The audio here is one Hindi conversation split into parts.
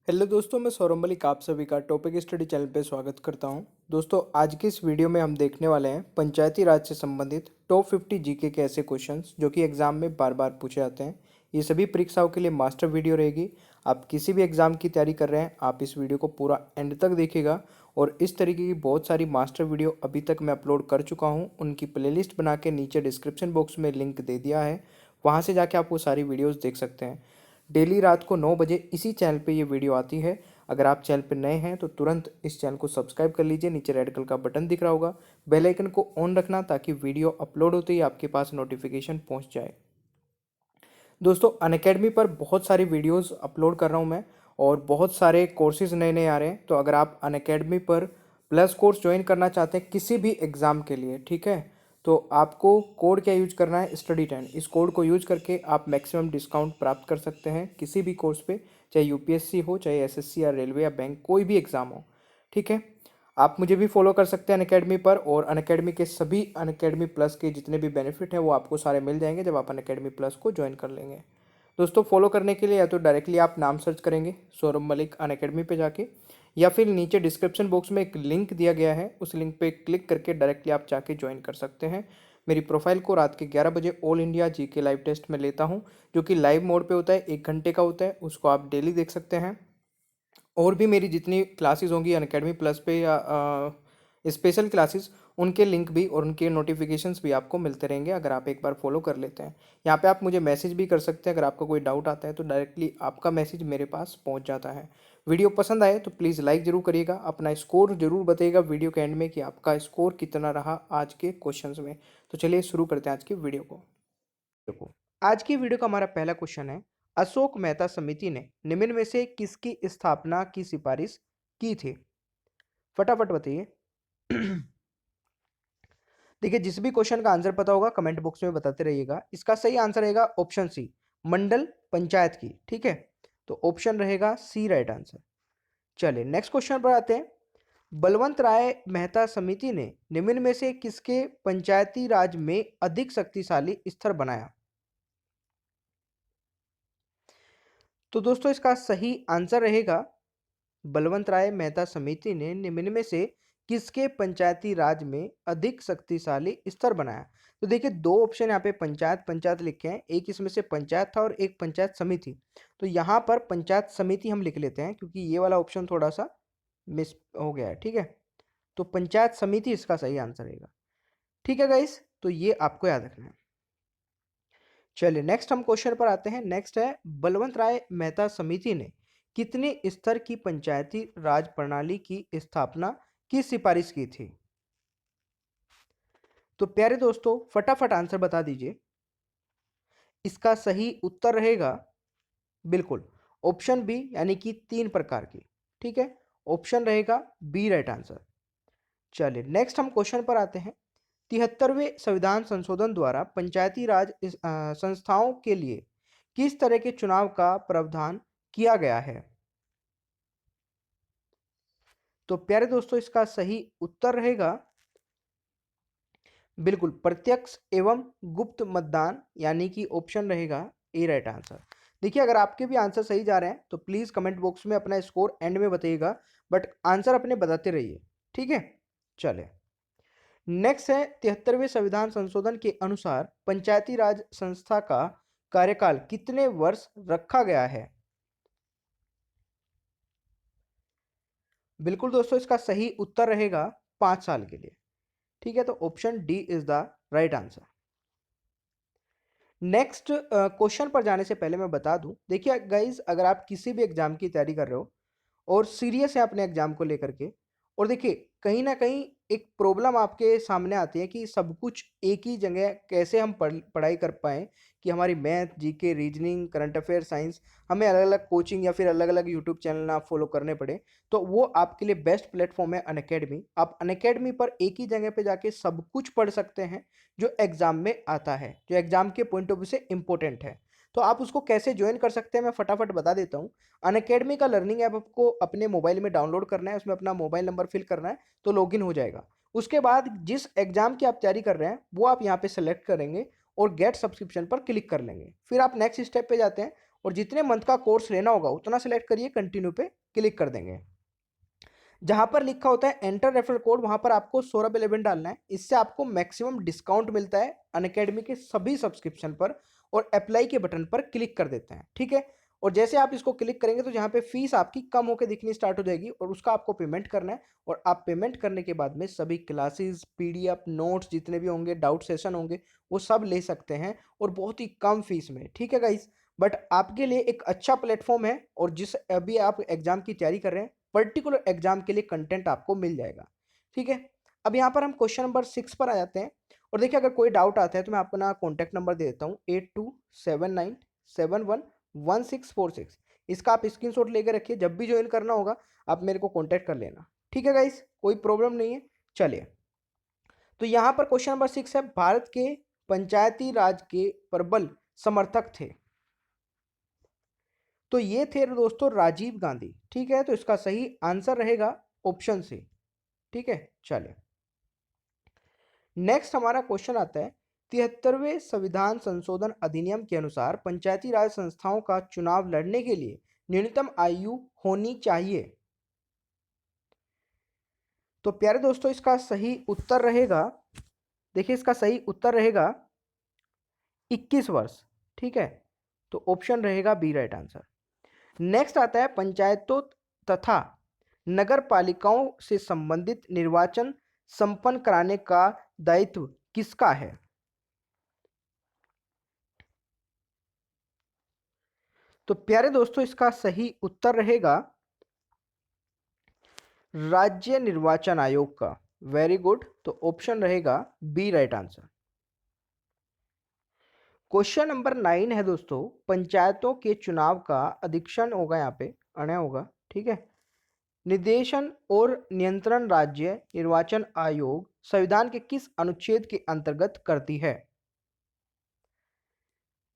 हेलो दोस्तों, मैं सौरभ मलिक आप सभी का टॉपिक स्टडी चैनल पे स्वागत करता हूं। दोस्तों, आज की इस वीडियो में हम देखने वाले हैं पंचायती राज से संबंधित टॉप 50 जीके के ऐसे क्वेश्चंस जो कि एग्जाम में बार बार पूछे जाते हैं। ये सभी परीक्षाओं के लिए मास्टर वीडियो रहेगी। आप किसी भी एग्जाम की तैयारी कर रहे हैं, आप इस वीडियो को पूरा एंड तक देखिएगा। और इस तरीके की बहुत सारी मास्टर वीडियो अभी तक मैं अपलोड कर चुका हूँ, उनकी प्लेलिस्ट बना के नीचे डिस्क्रिप्शन बॉक्स में लिंक दे दिया है। वहाँ से जाके आप वो सारी वीडियोज़ देख सकते हैं। डेली रात को 9 बजे इसी चैनल पे ये वीडियो आती है। अगर आप चैनल पे नए हैं तो तुरंत इस चैनल को सब्सक्राइब कर लीजिए। नीचे रेड कलर का बटन दिख रहा होगा, बेल आइकन को ऑन रखना ताकि वीडियो अपलोड होते ही आपके पास नोटिफिकेशन पहुंच जाए। दोस्तों, अनअकैडमी पर बहुत सारी वीडियोस अपलोड कर रहा हूं मैं, और बहुत सारे कोर्सेज नए नए आ रहे हैं। तो अगर आप अनअकैडमी पर प्लस कोर्स ज्वाइन करना चाहते हैं किसी भी एग्ज़ाम के लिए, ठीक है, तो आपको कोड क्या यूज करना है, स्टडी 10। इस कोड को यूज करके आप मैक्सिमम डिस्काउंट प्राप्त कर सकते हैं किसी भी कोर्स पे, चाहे यूपीएससी हो, चाहे एसएससी या रेलवे या बैंक, कोई भी एग्ज़ाम हो। ठीक है, आप मुझे भी फॉलो कर सकते हैं अनअकैडमी पर, और अनअकैडमी के सभी अनअकैडमी प्लस के जितने भी बेनिफिट हैं वो आपको सारे मिल जाएंगे जब आप अनअकैडमी प्लस को ज्वाइन कर लेंगे। दोस्तों, फॉलो करने के लिए या तो डायरेक्टली आप नाम सर्च करेंगे सौरभ मलिक अनअकैडमी पे जाके, या फिर नीचे डिस्क्रिप्शन बॉक्स में एक लिंक दिया गया है, उस लिंक पे क्लिक करके डायरेक्टली आप जाके ज्वाइन कर सकते हैं। मेरी प्रोफाइल को रात के 11 बजे all India GK live test में लेता हूँ, जो कि लाइव मोड पे होता है, 1 घंटे का होता है। उसको आप डेली देख सकते हैं। और भी मेरी जितनी क्लासेस होंगी अनअकैडमी प्लस पे या स्पेशल क्लासेस, उनके लिंक भी और उनके नोटिफिकेशंस भी आपको मिलते रहेंगे अगर आप एक बार फॉलो कर लेते हैं। यहाँ पे आप मुझे मैसेज भी कर सकते हैं। अगर आपका कोई डाउट आता है तो डायरेक्टली आपका मैसेज मेरे पास पहुँच जाता है। वीडियो पसंद आए तो प्लीज़ लाइक ज़रूर करिएगा। अपना स्कोर जरूर बताइएगा वीडियो के एंड में कि आपका स्कोर कितना रहा आज के क्वेश्चंस में। तो चलिए शुरू करते हैं आज की वीडियो को। देखो, आज की वीडियो का हमारा पहला क्वेश्चन है, अशोक मेहता समिति ने निम्न में से किसकी स्थापना की सिफारिश की थी? फटाफट बताइए। देखिए, जिस भी क्वेश्चन का आंसर पता होगा कमेंट बॉक्स में बताते रहिएगा। इसका सही आंसर रहेगा ऑप्शन सी, मंडल पंचायत की। ठीक है, तो ऑप्शन रहेगा सी राइट आंसर। चलिए नेक्स्ट क्वेश्चन पर आते हैं। बलवंत राय मेहता समिति ने निम्न में से किसके पंचायती राज में अधिक शक्तिशाली स्तर बनाया? तो दोस्तों, इसका सही आंसर रहेगा, बलवंत राय मेहता समिति ने निम्न में से किसके पंचायती राज में अधिक शक्तिशाली स्तर बनाया? तो देखिए, दो ऑप्शन यहाँ पे पंचायत पंचायत लिखे हैं, एक इसमें से पंचायत था और एक पंचायत समिति। तो यहाँ पर पंचायत समिति हम लिख लेते हैं क्योंकि ये वाला ऑप्शन थोड़ा सा मिस हो गया है। ठीक है, तो पंचायत समिति इसका सही आंसर रहेगा। ठीक है गाइस, तो ये आपको याद रखना है। चलिए नेक्स्ट हम क्वेश्चन पर आते हैं। नेक्स्ट है, बलवंत राय मेहता समिति ने कितने स्तर की पंचायती राज प्रणाली की स्थापना की सिफारिश की थी? तो प्यारे दोस्तों, फटाफट आंसर बता दीजिए। इसका सही उत्तर रहेगा बिल्कुल ऑप्शन बी, यानी कि 3 प्रकार की। ठीक है, ऑप्शन रहेगा बी राइट आंसर। चलिए नेक्स्ट हम क्वेश्चन पर आते हैं। 73वें संविधान संशोधन द्वारा पंचायती राज संस्थाओं के लिए किस तरह के चुनाव का प्रावधान किया गया है? तो प्यारे दोस्तों, इसका सही उत्तर रहेगा बिल्कुल प्रत्यक्ष एवं गुप्त मतदान, यानी कि ऑप्शन रहेगा ए राइट आंसर। देखिए, अगर आपके भी आंसर सही जा रहे हैं तो प्लीज कमेंट बॉक्स में अपना स्कोर एंड में बताइएगा, बट आंसर अपने बताते रहिए। ठीक है, चले नेक्स्ट है, 73वें संविधान संशोधन के अनुसार पंचायती राज संस्था का कार्यकाल कितने वर्ष रखा गया है? बिल्कुल दोस्तों, इसका सही उत्तर रहेगा 5 साल के लिए। ठीक है, तो option D is the right answer. Next question पर जाने से पहले मैं बता दूं, देखिए गाइज, अगर आप किसी भी एग्जाम की तैयारी कर रहे हो और सीरियस है अपने एग्जाम को लेकर के, और देखिए कहीं ना कहीं एक प्रॉब्लम आपके सामने आती है कि सब कुछ एक ही जगह कैसे हम पढ़ाई कर पाएं, कि हमारी math, GK, reasoning, current affair, science, हमें अलग अलग कोचिंग या फिर अलग अलग यूट्यूब चैनल ना फॉलो करने पड़े। तो वो आपके लिए बेस्ट प्लेटफॉर्म है अनअकैडमी। आप अनअकैडमी पर एक ही जगह पे जाके सब कुछ पढ़ सकते हैं जो एग्जाम में आता है, जो एग्जाम के पॉइंट ऑफ व्यू से इंपॉर्टेंट है। तो आप उसको कैसे ज्वाइन कर सकते हैं मैं फटाफट बता देता हूँ। अनअकैडमी का लर्निंग ऐप आपको अपने मोबाइल में डाउनलोड करना है, उसमें अपना मोबाइल नंबर फिल करना है तो लॉगिन हो जाएगा। उसके बाद जिस एग्जाम की आप तैयारी कर रहे हैं वो आप यहाँ पे सेलेक्ट करेंगे और गेट सब्सक्रिप्शन पर क्लिक कर लेंगे। फिर आप नेक्स्ट स्टेप पे जाते हैं और जितने मंथ का कोर्स लेना होगा उतना सेलेक्ट करिए, कंटिन्यू पे क्लिक कर देंगे। जहां पर लिखा होता है एंटर रेफरल कोड, वहां पर आपको सौरभ11 डालना है। इससे आपको मैक्सिमम डिस्काउंट मिलता है अनअकैडमी के सभी सब्सक्रिप्शन पर, और अप्लाई के बटन पर क्लिक कर देते हैं, ठीक है। और जैसे आप इसको क्लिक करेंगे तो जहां पे फीस आपकी कम होकर दिखनी स्टार्ट हो जाएगी, और उसका आपको पेमेंट करना है। और आप पेमेंट करने के बाद में सभी क्लासेस, पीडीएफ, नोट्स जितने भी होंगे, डाउट सेशन होंगे, वो सब ले सकते हैं, और बहुत ही कम फीस में, ठीक है गाइस। बट आपके लिए एक अच्छा प्लेटफॉर्म है, और जिस अभी आप एग्जाम की तैयारी कर रहे हैं, पर्टिकुलर एग्जाम के लिए कंटेंट आपको मिल जाएगा, ठीक है। अब यहाँ पर हम क्वेश्चन नंबर 6 पर आ जाते हैं। और देखिए, अगर कोई डाउट आता है तो मैं अपना कॉन्टैक्ट नंबर दे देता हूँ, 8279711646। इसका आप स्क्रीनशॉट लेकर रखिए, जब भी ज्वाइन करना होगा आप मेरे को कॉन्टैक्ट कर लेना, ठीक है गाइस, कोई प्रॉब्लम नहीं है। चलिए, तो यहाँ पर क्वेश्चन नंबर 6 है, भारत के पंचायती राज के प्रबल समर्थक थे। तो ये थे दोस्तों राजीव गांधी, ठीक है। तो इसका सही आंसर रहेगा ऑप्शन सी, ठीक है। चलिए, नेक्स्ट हमारा क्वेश्चन आता है, 73वें संविधान संशोधन अधिनियम के अनुसार पंचायती राज संस्थाओं का चुनाव लड़ने के लिए न्यूनतम आयु होनी चाहिए। तो प्यारे दोस्तों, इसका सही उत्तर रहेगा, देखिए इसका सही उत्तर रहेगा 21 वर्ष, ठीक है। तो ऑप्शन रहेगा बी राइट आंसर। नेक्स्ट आता है, पंचायतों तथा नगर पालिकाओं से संबंधित निर्वाचन संपन्न कराने का दायित्व किसका है। तो प्यारे दोस्तों, इसका सही उत्तर रहेगा राज्य निर्वाचन आयोग का। वेरी गुड, तो ऑप्शन रहेगा B right answer. Question number 9 है दोस्तों, पंचायतों के चुनाव का अधीक्षण होगा, यहाँ पे अणय होगा, ठीक है। निर्देशन और नियंत्रण राज्य निर्वाचन आयोग संविधान के किस अनुच्छेद के अंतर्गत करती है।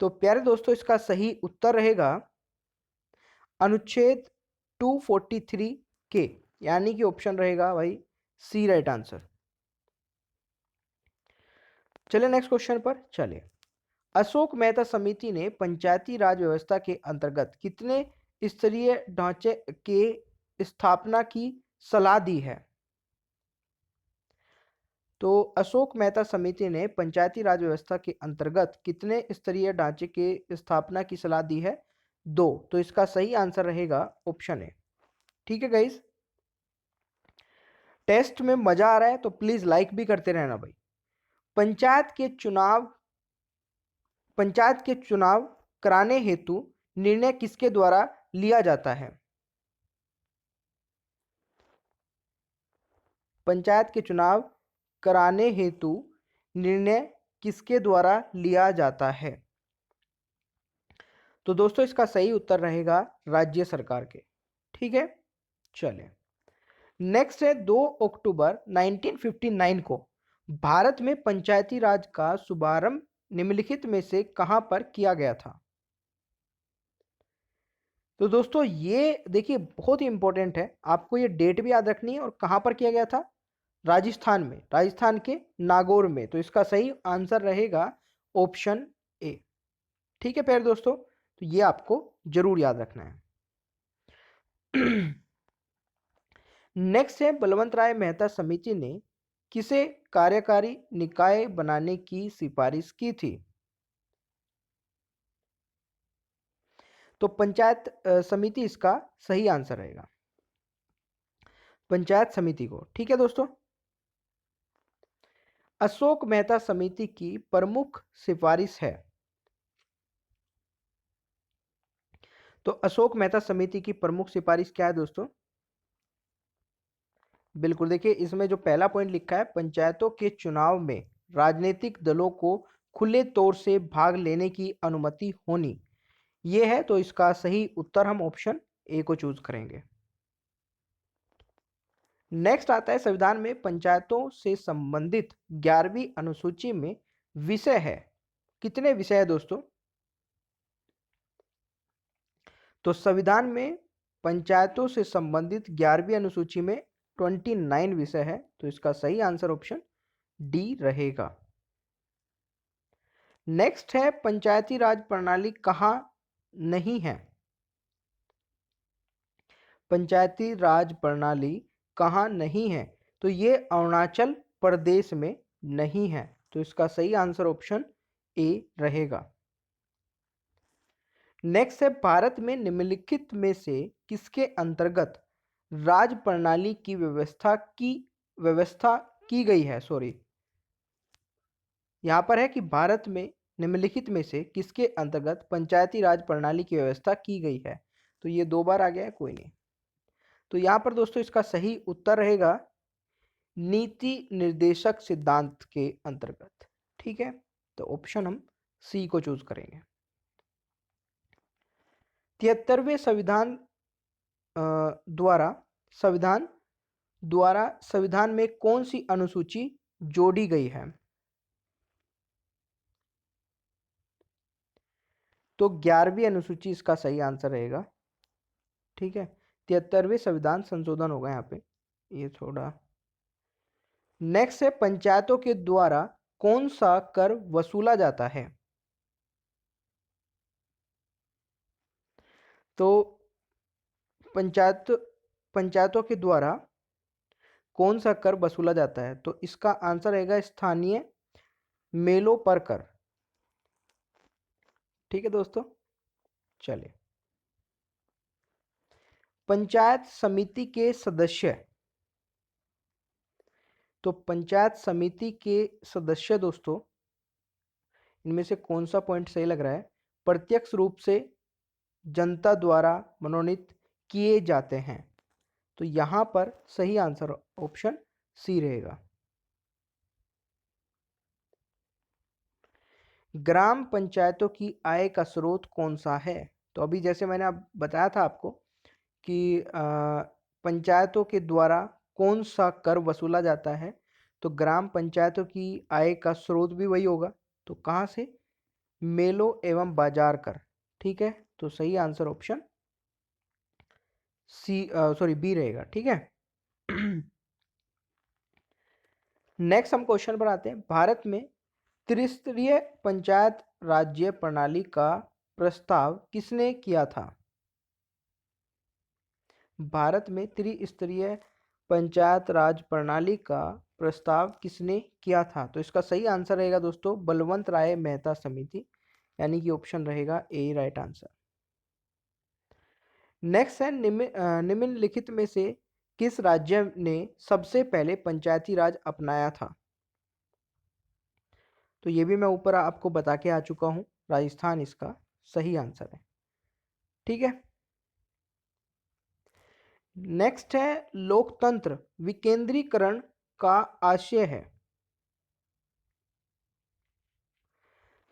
तो प्यारे दोस्तों, इसका सही उत्तर रहेगा अनुच्छेद 243 के, यानी कि ऑप्शन रहेगा भाई सी राइट आंसर। चलिए नेक्स्ट क्वेश्चन पर चलिए। अशोक मेहता समिति ने पंचायती राज व्यवस्था के अंतर्गत कितने स्तरीय ढांचे के स्थापना की सलाह दी है। तो अशोक मेहता समिति ने पंचायती राज व्यवस्था के अंतर्गत कितने स्तरीय ढांचे के स्थापना की सलाह दी है, 2। तो इसका सही आंसर रहेगा ऑप्शन ए, ठीक है गाइस। टेस्ट में मजा आ रहा है तो प्लीज लाइक भी करते रहना भाई। पंचायत के चुनाव कराने हेतु निर्णय किसके द्वारा लिया जाता है। पंचायत के चुनाव कराने हेतु निर्णय किसके द्वारा लिया जाता है। तो दोस्तों, इसका सही उत्तर रहेगा राज्य सरकार के, ठीक है। चलिए, नेक्स्ट है, 2 अक्टूबर 1959 को भारत में पंचायती राज का शुभारंभ निम्नलिखित में से कहां पर किया गया था। तो दोस्तों, ये देखिए बहुत ही इंपॉर्टेंट है, आपको ये डेट भी याद रखनी है, और कहां पर किया गया था, राजस्थान में, राजस्थान के नागौर में। तो इसका सही आंसर रहेगा ऑप्शन ए, ठीक है प्यारे दोस्तों। तो ये आपको जरूर याद रखना है। नेक्स्ट है, बलवंत राय मेहता समिति ने किसे कार्यकारी निकाय बनाने की सिफारिश की थी। तो पंचायत समिति इसका सही आंसर रहेगा, पंचायत समिति को, ठीक है दोस्तों। अशोक मेहता समिति की प्रमुख सिफारिश है। तो अशोक मेहता समिति की प्रमुख सिफारिश क्या है दोस्तों। बिल्कुल, देखिए इसमें जो पहला पॉइंट लिखा है, पंचायतों के चुनाव में राजनीतिक दलों को खुले तौर से भाग लेने की अनुमति होनी, ये है। तो इसका सही उत्तर हम ऑप्शन ए को चूज करेंगे। नेक्स्ट आता है, संविधान में पंचायतों से संबंधित 11वीं अनुसूची में विषय है, कितने विषय है दोस्तों। तो संविधान में पंचायतों से संबंधित 11वीं अनुसूची में 29 विषय है। तो इसका सही आंसर ऑप्शन डी रहेगा। नेक्स्ट है, पंचायती राज प्रणाली कहाँ नहीं है? पंचायती राज प्रणाली कहाँ नहीं है? तो ये अरुणाचल प्रदेश में नहीं है। तो इसका सही आंसर ऑप्शन ए रहेगा। नेक्स्ट है, भारत में निम्नलिखित में से किसके अंतर्गत राज प्रणाली की व्यवस्था की गई है? सॉरी, यहां पर है कि भारत में निम्नलिखित में से किसके अंतर्गत पंचायती राज प्रणाली की व्यवस्था की गई है? तो ये 2 बार आ गया है, कोई नहीं। तो यहां पर दोस्तों इसका सही उत्तर रहेगा नीति निर्देशक सिद्धांत के अंतर्गत। ठीक है, तो ऑप्शन हम सी को चूज करेंगे। 73वें संविधान द्वारा संविधान में कौन सी अनुसूची जोड़ी गई है? तो 11वीं अनुसूची इसका सही आंसर रहेगा। ठीक है, 73वें संविधान संशोधन होगा यहाँ पे, ये थोड़ा। नेक्स्ट है, पंचायतों के द्वारा कौन सा कर वसूला जाता है? तो पंचायतों के द्वारा कौन सा कर वसूला जाता है? तो इसका आंसर रहेगा स्थानीय मेलों पर कर। ठीक है दोस्तों, चलिए। पंचायत समिति के सदस्य, तो पंचायत समिति के सदस्य दोस्तों, इनमें से कौन सा पॉइंट सही लग रहा है? प्रत्यक्ष रूप से जनता द्वारा मनोनीत किए जाते हैं। तो यहां पर सही आंसर ऑप्शन सी रहेगा। ग्राम पंचायतों की आय का स्रोत कौन सा है? तो अभी जैसे मैंने अब बताया था आपको कि पंचायतों के द्वारा कौन सा कर वसूला जाता है, तो ग्राम पंचायतों की आय का स्रोत भी वही होगा। तो कहाँ से? मेलों एवं बाजार कर। ठीक है, तो सही answer option C, sorry, B रहेगा। ठीक है। नेक्स्ट हम क्वेश्चन पर आते हैं। भारत में त्रिस्तरीय पंचायत राज्य प्रणाली का प्रस्ताव किसने किया था? भारत में त्रिस्तरीय पंचायत राज प्रणाली का प्रस्ताव किसने किया था? तो इसका सही आंसर रहेगा दोस्तों बलवंत राय मेहता समिति, यानी कि ऑप्शन रहेगा ए राइट आंसर। नेक्स्ट है, निम्नलिखित में से किस राज्य ने सबसे पहले पंचायती राज अपनाया था? तो ये भी मैं ऊपर आपको बता के आ चुका हूं, राजस्थान इसका सही आंसर है। ठीक है। नेक्स्ट है, लोकतंत्र विकेंद्रीकरण का आशय है।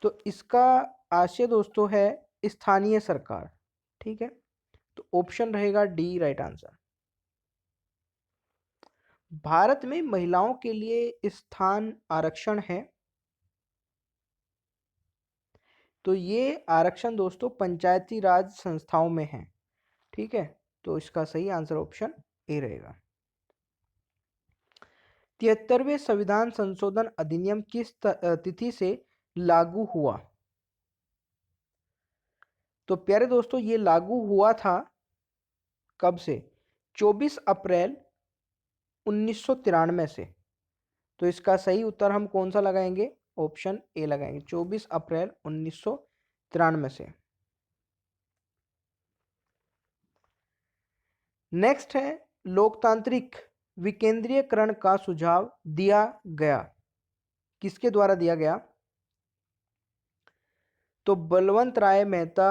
तो इसका आशय दोस्तों है स्थानीय सरकार। ठीक है, तो ऑप्शन रहेगा डी राइट आंसर। भारत में महिलाओं के लिए स्थान आरक्षण है। तो ये आरक्षण दोस्तों पंचायती राज संस्थाओं में है। ठीक है, तो इसका सही आंसर ऑप्शन ए रहेगा। 73वें संविधान संशोधन अधिनियम किस तिथि से लागू हुआ? तो प्यारे दोस्तों ये लागू हुआ था कब से? 24 अप्रैल 1993 से। तो इसका सही उत्तर हम कौन सा लगाएंगे? ऑप्शन ए लगाएंगे, 24 अप्रैल 1993 से। नेक्स्ट है, लोकतांत्रिक विकेंद्रीयकरण का सुझाव दिया गया, किसके द्वारा दिया गया? तो बलवंत राय मेहता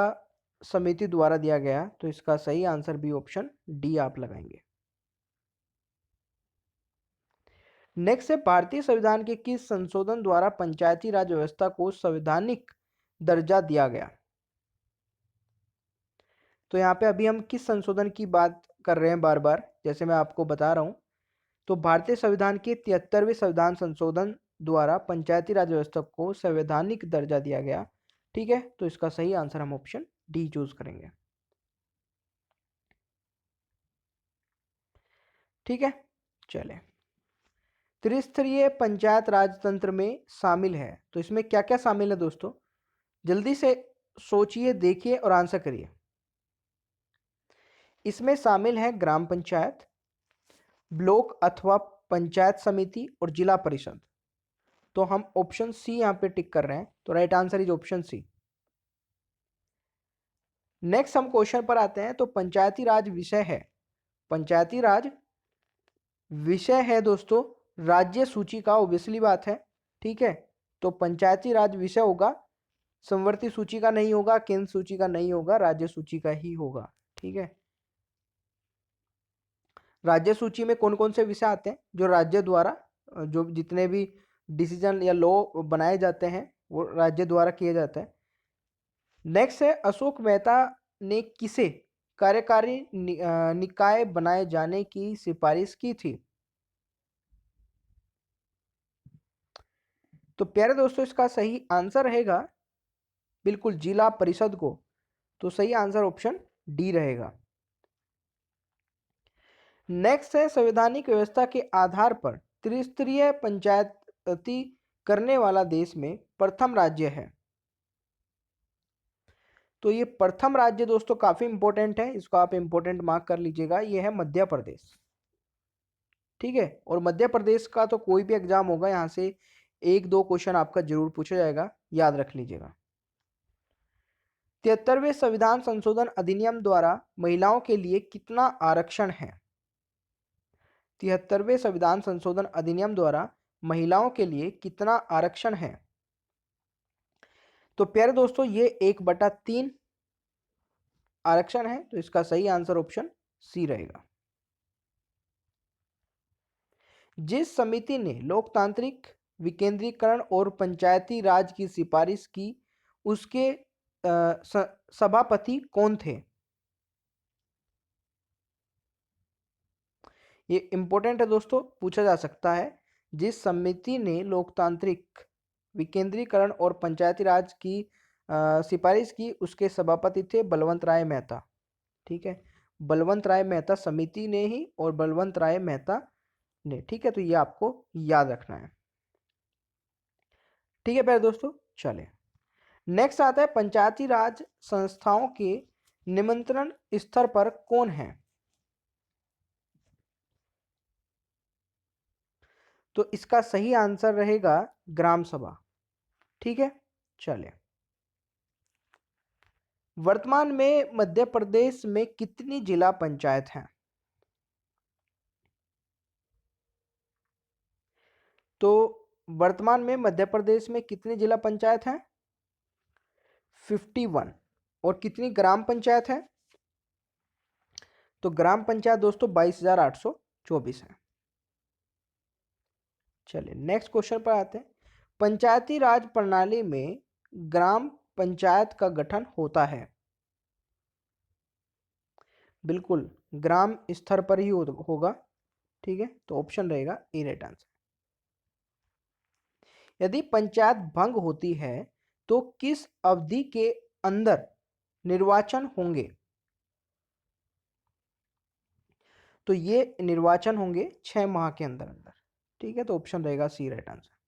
समिति द्वारा दिया गया। तो इसका सही आंसर भी ऑप्शन डी आप लगाएंगे। नेक्स्ट है, भारतीय संविधान के किस संशोधन द्वारा पंचायती राज व्यवस्था को संवैधानिक दर्जा दिया गया? तो यहाँ पे अभी हम किस संशोधन की बात कर रहे हैं बार बार, जैसे मैं आपको बता रहा हूं, तो भारतीय संविधान के 73वें संविधान संशोधन द्वारा पंचायती राज व्यवस्था को संवैधानिक दर्जा दिया गया। ठीक है, तो इसका सही आंसर हम ऑप्शन डी चूज करेंगे। ठीक है, चले। त्रिस्तरीय पंचायत राज तंत्र में शामिल है, तो इसमें क्या क्या शामिल है दोस्तों? जल्दी से सोचिए, देखिए और आंसर करिए। इसमें शामिल है ग्राम पंचायत, ब्लॉक अथवा पंचायत समिति और जिला परिषद। तो हम ऑप्शन सी यहां पे टिक कर रहे हैं, तो right answer is option C. Next हम क्वेश्चन पर आते हैं। तो पंचायती राज विषय है, पंचायती राज विषय है दोस्तों राज्य सूची का, ऑब्वियसली बात है, ठीक है। तो पंचायती राज विषय होगा, समवर्ती सूची का नहीं होगा, केंद्र सूची का नहीं होगा, राज्य सूची का ही होगा, ठीक है। राज्य सूची में कौन कौन से विषय आते हैं? जो राज्य द्वारा जो जितने भी डिसीजन या लॉ बनाए जाते हैं वो राज्य द्वारा किए जाते हैं। नेक्स्ट है, अशोक मेहता ने किसे कार्यकारी निकाय बनाए जाने की सिफारिश की थी? तो प्यारे दोस्तों, इसका सही आंसर रहेगा बिल्कुल जिला परिषद को। तो सही आंसर ऑप्शन डी रहेगा। नेक्स्ट है, संवैधानिक व्यवस्था के आधार पर त्रिस्तरीय पंचायती करने वाला देश में प्रथम राज्य है। तो ये प्रथम राज्य दोस्तों काफी इंपॉर्टेंट है, इसको आप इंपॉर्टेंट मार्क कर लीजिएगा, ये है मध्य प्रदेश, ठीक है। और मध्य प्रदेश का तो कोई भी एग्जाम होगा, यहां से एक दो क्वेश्चन आपका जरूर पूछा जाएगा, याद रख लीजिएगा। 73वें संविधान संशोधन अधिनियम द्वारा महिलाओं के लिए कितना आरक्षण है? 73वें संविधान संशोधन अधिनियम द्वारा महिलाओं के लिए कितना आरक्षण है? तो प्यारे दोस्तों, ये 1/3 आरक्षण है। तो इसका सही आंसर ऑप्शन सी रहेगा। जिस समिति ने लोकतांत्रिक विकेंद्रीकरण और पंचायती राज की सिफारिश की, उसके सभापति कौन थे? ये इंपॉर्टेंट है दोस्तों, पूछा जा सकता है। जिस समिति ने लोकतांत्रिक विकेंद्रीकरण और पंचायती राज की सिफारिश की, उसके सभापति थे बलवंत राय मेहता, ठीक है। बलवंत राय मेहता समिति ने ही और बलवंत राय मेहता ने, ठीक है। तो ये आपको याद रखना है, ठीक है प्यारे दोस्तों। चले नेक्स्ट आता है, पंचायती राज संस्थाओं के निमंत्रण स्तर पर कौन है? तो इसका सही आंसर रहेगा ग्राम सभा, ठीक है। चलिए, वर्तमान में मध्य प्रदेश में कितनी जिला पंचायत हैं? तो वर्तमान में मध्य प्रदेश में कितनी जिला पंचायत हैं? 51। और कितनी ग्राम पंचायत है? तो ग्राम पंचायत दोस्तों 22,824 है। चलिए नेक्स्ट क्वेश्चन पर आते हैं। पंचायती राज प्रणाली में ग्राम पंचायत का गठन होता है? बिल्कुल ग्राम स्तर पर ही होगा, ठीक है। तो ऑप्शन रहेगा ए राइट आंसर। यदि पंचायत भंग होती है तो किस अवधि के अंदर निर्वाचन होंगे? तो ये निर्वाचन होंगे 6 माह के अंदर अंदर, ठीक है। तो ऑप्शन रहेगा सी राइट आंसर।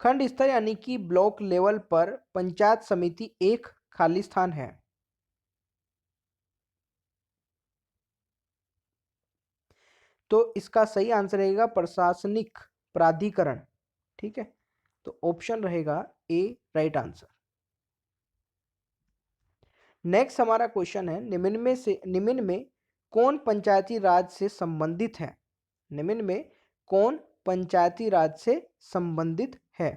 खंड स्तर यानी कि ब्लॉक लेवल पर पंचायत समिति एक खाली स्थान है। तो इसका सही आंसर रहेगा प्रशासनिक प्राधिकरण, ठीक है। तो ऑप्शन रहेगा ए राइट आंसर। नेक्स्ट हमारा क्वेश्चन है, निम्न में कौन पंचायती राज से संबंधित है? निम्न में कौन पंचायती राज से संबंधित है?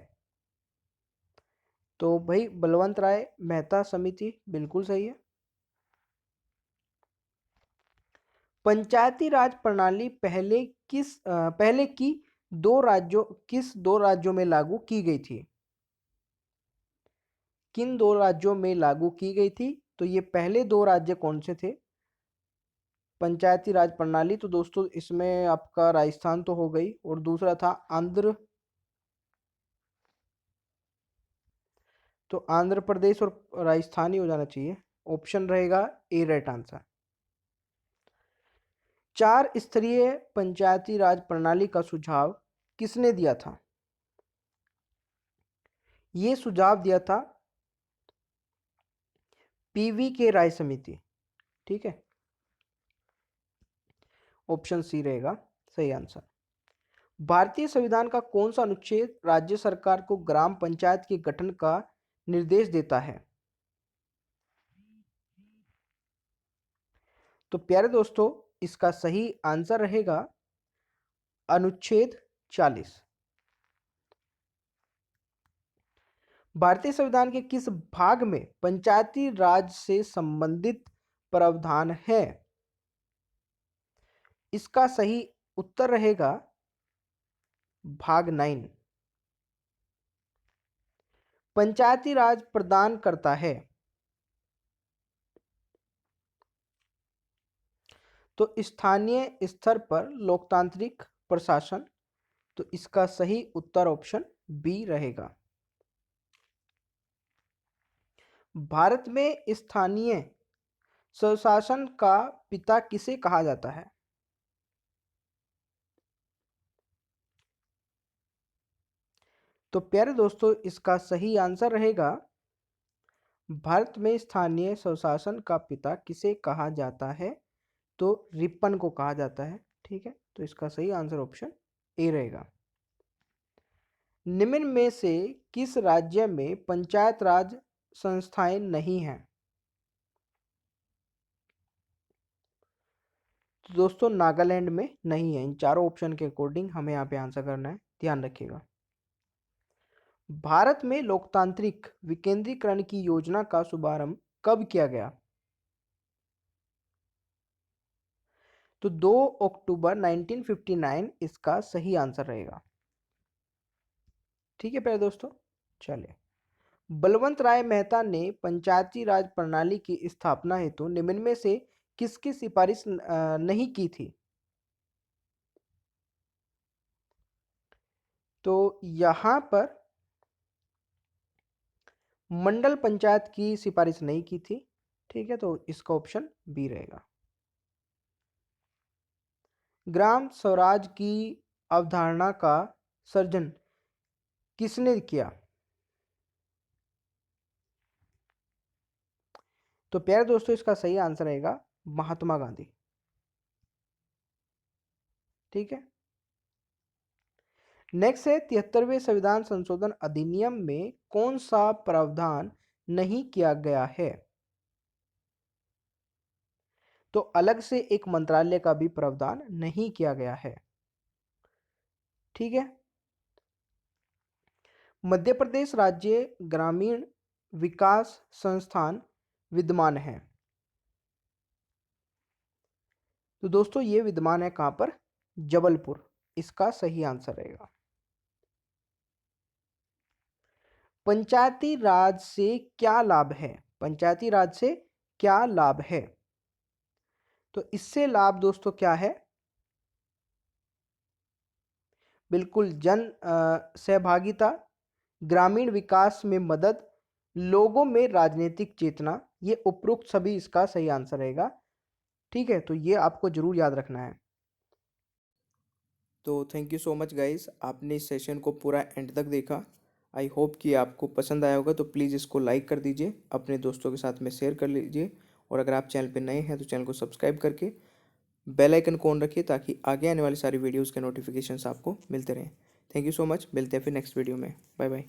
तो भाई बलवंत राय मेहता समिति बिल्कुल सही है। पंचायती राज प्रणाली पहले किस दो राज्यों में लागू की गई थी? किन दो राज्यों में लागू की गई थी? तो ये पहले दो राज्य कौन से थे पंचायती राज प्रणाली? तो दोस्तों इसमें आपका राजस्थान तो हो गई, और दूसरा था आंध्र। तो आंध्र प्रदेश और राजस्थान ही हो जाना चाहिए। ऑप्शन रहेगा ए राइट आंसर। 4 स्तरीय पंचायती राज प्रणाली का सुझाव किसने दिया था? ये सुझाव दिया था पीवी के राय समिति। ठीक है, ऑप्शन सी रहेगा सही आंसर। भारतीय संविधान का कौन सा अनुच्छेद राज्य सरकार को ग्राम पंचायत के गठन का निर्देश देता है? तो प्यारे दोस्तों, इसका सही आंसर रहेगा अनुच्छेद 40। भारतीय संविधान के किस भाग में पंचायती राज से संबंधित प्रावधान है? इसका सही उत्तर रहेगा भाग 9। पंचायती राज प्रदान करता है तो स्थानीय स्तर पर लोकतांत्रिक प्रशासन। तो इसका सही उत्तर ऑप्शन बी रहेगा। भारत में स्थानीय स्वशासन का पिता किसे कहा जाता है? तो प्यारे दोस्तों, इसका सही आंसर रहेगा भारत में स्थानीय स्वशासन का पिता किसे कहा जाता है? तो रिपन को कहा जाता है। ठीक है, तो इसका सही आंसर ऑप्शन ए रहेगा। निम्न में से किस राज्य में पंचायत राज संस्थाएं नहीं हैं? तो दोस्तों, नागालैंड में नहीं है। इन चारों ऑप्शन के अकॉर्डिंग हमें यहाँ पे आंसर करना है, ध्यान रखिएगा। भारत में लोकतांत्रिक विकेंद्रीकरण की योजना का शुभारंभ कब किया गया? तो 2 अक्टूबर 1959 इसका सही आंसर रहेगा। ठीक है प्यारे दोस्तों, चलिए। बलवंत राय मेहता ने पंचायती राज प्रणाली की स्थापना हेतु निम्न में से किसकी सिफारिश नहीं की थी? तो यहां पर मंडल पंचायत की सिफारिश नहीं की थी। ठीक है, तो इसका ऑप्शन बी रहेगा। ग्राम स्वराज की अवधारणा का सर्जन किसने किया? तो प्यारे दोस्तों, इसका सही आंसर रहेगा महात्मा गांधी। ठीक है, नेक्स्ट है 73वें संविधान संशोधन अधिनियम में कौन सा प्रावधान नहीं किया गया है? तो अलग से एक मंत्रालय का भी प्रावधान नहीं किया गया है। ठीक है, मध्य प्रदेश राज्य ग्रामीण विकास संस्थान विद्यमान है। तो दोस्तों, ये विद्यमान है कहां पर? जबलपुर। इसका सही आंसर रहेगा। पंचायती राज से क्या लाभ है? पंचायती राज से क्या लाभ है? तो इससे लाभ दोस्तों क्या है? बिल्कुल जन सहभागिता, ग्रामीण विकास में मदद, लोगों में राजनीतिक चेतना, ये उपरोक्त सभी इसका सही आंसर रहेगा। ठीक है, तो ये आपको जरूर याद रखना है। तो thank you so much guys, आपने इस सेशन को पूरा एंड तक देखा। आई होप कि आपको पसंद आया होगा। तो प्लीज़ इसको लाइक कर दीजिए, अपने दोस्तों के साथ में शेयर कर लीजिए, और अगर आप चैनल पे नए हैं तो चैनल को सब्सक्राइब करके बेल आइकन को ऑन रखिए, ताकि आगे आने वाली सारी वीडियोज़ के नोटिफिकेशंस आपको मिलते रहें। थैंक यू सो मच, मिलते हैं फिर नेक्स्ट वीडियो में। Bye bye.